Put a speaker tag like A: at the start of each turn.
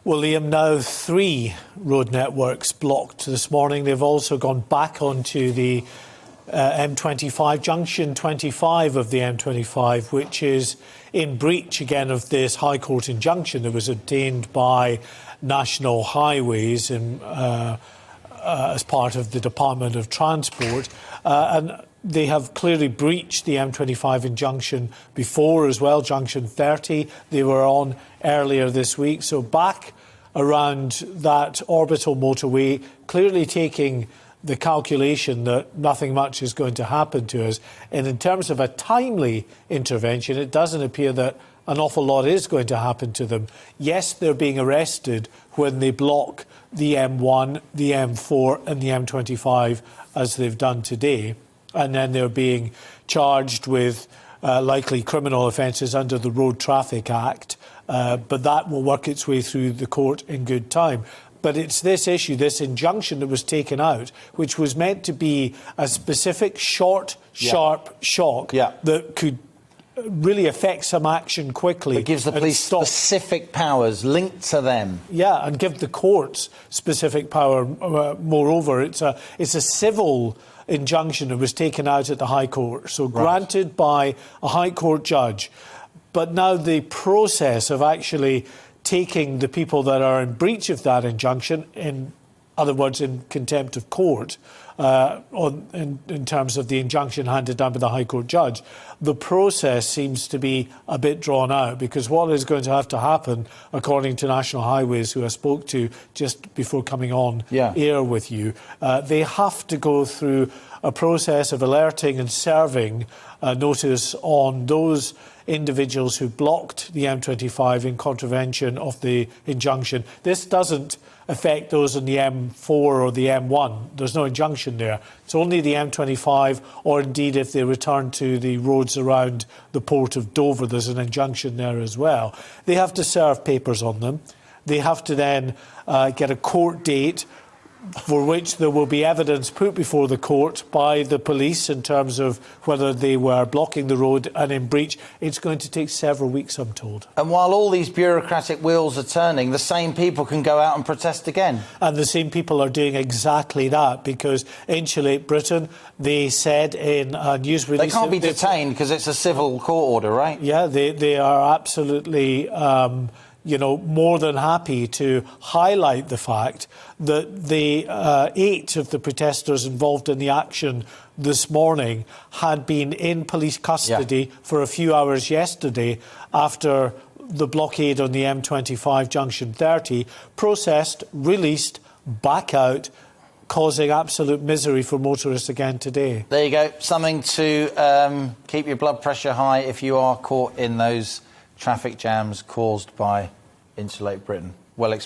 A: Well, Liam, now 3 road networks blocked this morning. They've also gone back onto the M25, junction 25 of the M25, which is in breach again of this High Court injunction that was obtained by National Highways as part of the Department of Transport. And they have clearly breached the M25 injunction before as well, junction 30. They were on earlier this week. So back around that orbital motorway, clearly taking the calculation that nothing much is going to happen to us. And in terms of a timely intervention, it doesn't appear that an awful lot is going to happen to them. Yes, they're being arrested when they block the M1, the M4 and the M25, as they've done today. And then they're being charged with likely criminal offences under the Road Traffic Act. But that will work its way through the court in good time. But it's this issue, this injunction that was taken out, which was meant to be a specific short, sharp shock that could really affect some action quickly.
B: It gives the police specific powers linked to them.
A: Yeah, and give the courts specific power. Moreover, it's a civil injunction that was taken out at the High Court, so granted by a High Court judge. But now the process of actually taking the people that are in breach of that injunction, in other words, in contempt of court, in terms of the injunction handed down by the High Court judge, the process seems to be a bit drawn out, because what is going to have to happen, according to National Highways, who I spoke to just before coming on air with you, they have to go through a process of alerting and serving notice on those individuals who blocked the M25 in contravention of the injunction. This doesn't affect those on the M4 or the M1. There's no injunction there. It's only the M25, or indeed if they return to the roads around the port of Dover, there's an injunction there as well. They have to serve papers on them. They have to then get a court date for which there will be evidence put before the court by the police in terms of whether they were blocking the road and in breach. It's going to take several weeks, I'm told.
B: And while all these bureaucratic wheels are turning, the same people can go out and protest again. And
A: the same people are doing exactly that, because Insulate Britain, they said in a news release...
B: They can't be detained because it's a civil court order, right?
A: Yeah, they are absolutely... more than happy to highlight the fact that the 8 of the protesters involved in the action this morning had been in police custody for a few hours yesterday after the blockade on the M25 junction 30, processed, released, back out, causing absolute misery for motorists again today.
B: There you go. Something to keep your blood pressure high if you are caught in those traffic jams caused by Insulate Britain. Well explained.